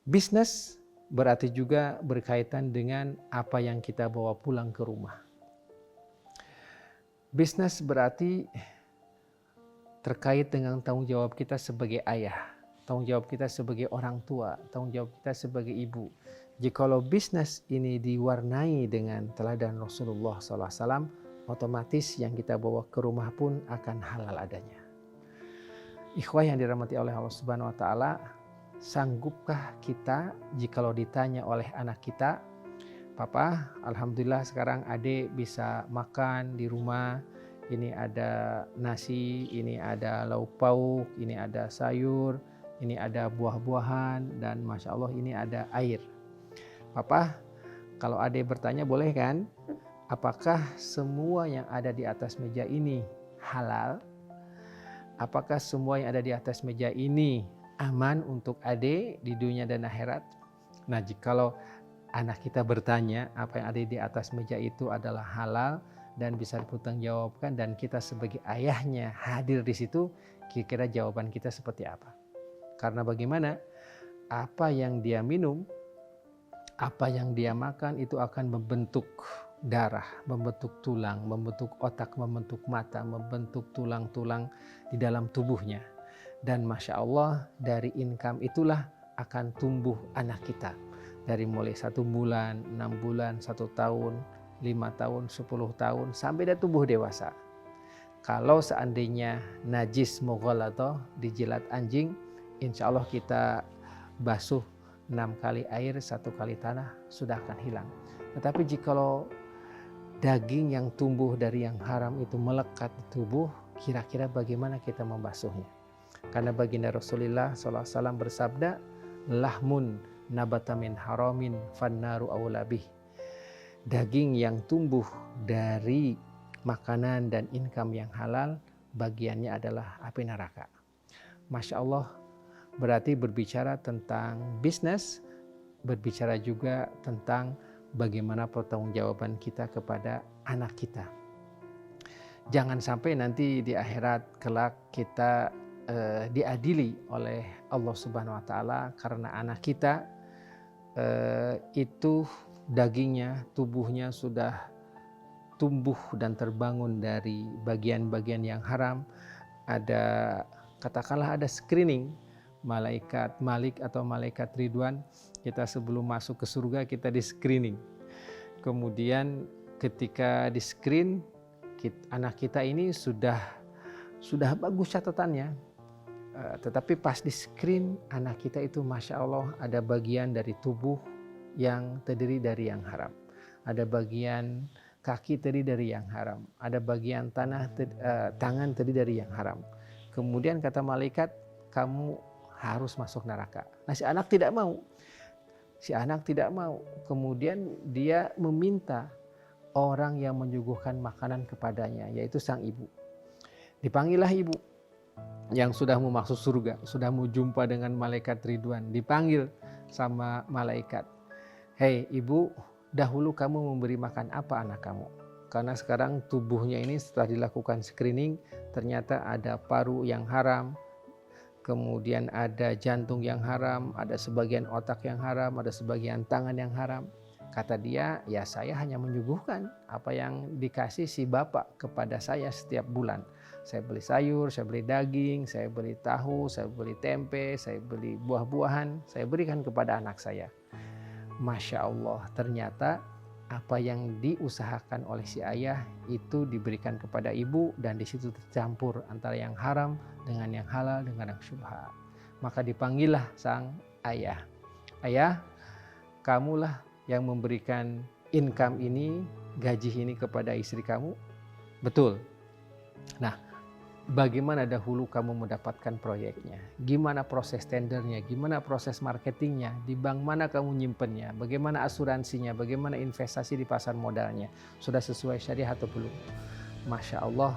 Bisnis berarti juga berkaitan dengan apa yang kita bawa pulang ke rumah. Bisnis berarti terkait dengan tanggung jawab kita sebagai ayah, tanggung jawab kita sebagai orang tua, tanggung jawab kita sebagai ibu. Jikalau bisnis ini diwarnai dengan teladan Rasulullah SAW, otomatis yang kita bawa ke rumah pun akan halal adanya. Ikhwah yang dirahmati oleh Allah Subhanahu wa Ta'ala, sanggupkah kita jikalau ditanya oleh anak kita, "Papa, alhamdulillah sekarang adik bisa makan di rumah. Ini ada nasi, ini ada lauk pauk, ini ada sayur, ini ada buah-buahan, dan Masya Allah ini ada air. Papa, kalau adik bertanya boleh kan? Apakah semua yang ada di atas meja ini halal? Apakah semua yang ada di atas meja ini aman untuk adik di dunia dan akhirat?" Nah, jikalau anak kita bertanya apa yang ada di atas meja itu adalah halal dan bisa dipertanggungjawabkan, dan kita sebagai ayahnya hadir di situ, kira-kira jawaban kita seperti apa? Karena bagaimana? Apa yang dia minum, apa yang dia makan itu akan membentuk darah, membentuk tulang, membentuk otak, membentuk mata, membentuk tulang-tulang di dalam tubuhnya. Dan Masya Allah, dari income itulah akan tumbuh anak kita. Dari mulai 1 bulan, 6 bulan, 1 tahun, 5 tahun, 10 tahun, sampai dia tumbuh dewasa. Kalau seandainya najis mughalladhah, dijilat anjing, insya Allah kita basuh 6 kali air, 1 kali tanah, sudah akan hilang. Tetapi jikalau daging yang tumbuh dari yang haram itu melekat di tubuh, kira-kira bagaimana kita membasuhnya? Karena baginda Rasulullah SAW bersabda, "Lahmun nabata min haramin fannaru aula bih." Daging yang tumbuh dari makanan dan income yang halal, bagiannya adalah api neraka. Masya Allah, berarti berbicara tentang bisnis, berbicara juga tentang bagaimana pertanggungjawaban kita kepada anak kita. Jangan sampai nanti di akhirat kelak kita diadili oleh Allah Subhanahu wa Ta'ala karena anak kita itu dagingnya, tubuhnya sudah tumbuh dan terbangun dari bagian-bagian yang haram. Ada, katakanlah ada screening, malaikat Malik atau malaikat Ridwan, kita sebelum masuk ke surga kita di screening. Kemudian ketika di screen, anak kita ini sudah bagus catatannya, tetapi pas di screen anak kita itu Masya Allah ada bagian dari tubuh yang terdiri dari yang haram, ada bagian kaki terdiri dari yang haram, ada bagian tangan terdiri dari yang haram. Kemudian kata malaikat, kamu harus masuk neraka. Nah, si anak tidak mau. Kemudian dia meminta orang yang menyuguhkan makanan kepadanya, yaitu sang ibu. Dipanggillah ibu yang sudah mau masuk surga, sudah mau jumpa dengan malaikat Ridwan, dipanggil sama malaikat. "Hei ibu, dahulu kamu memberi makan apa anak kamu? Karena sekarang tubuhnya ini setelah dilakukan screening, ternyata ada paru yang haram, kemudian ada jantung yang haram, ada sebagian otak yang haram, ada sebagian tangan yang haram." Kata dia, "Ya saya hanya menyuguhkan apa yang dikasih si bapak kepada saya setiap bulan. Saya beli sayur, saya beli daging, saya beli tahu, saya beli tempe, saya beli buah-buahan, saya berikan kepada anak saya." Masya Allah, ternyata apa yang diusahakan oleh si ayah itu diberikan kepada ibu, dan di situ tercampur antara yang haram dengan yang halal dengan yang syubhat. Maka dipanggillah sang ayah. "Ayah, kamulah yang memberikan income ini, gaji ini kepada istri kamu?" "Betul." "Nah, bagaimana dahulu kamu mendapatkan proyeknya? Gimana proses tendernya? Gimana proses marketingnya? Di bank mana kamu nyimpennya? Bagaimana asuransinya? Bagaimana investasi di pasar modalnya? Sudah sesuai syariah atau belum?" Masya Allah,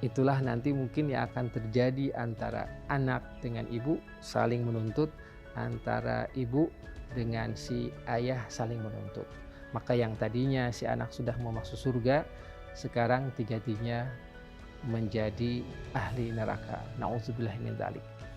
itulah nanti mungkin yang akan terjadi antara anak dengan ibu saling menuntut, antara ibu dengan si ayah saling menuntut. Maka yang tadinya si anak sudah mau masuk surga, sekarang tiga-tiganya menjadi ahli neraka. Nauzubillah min dzalik.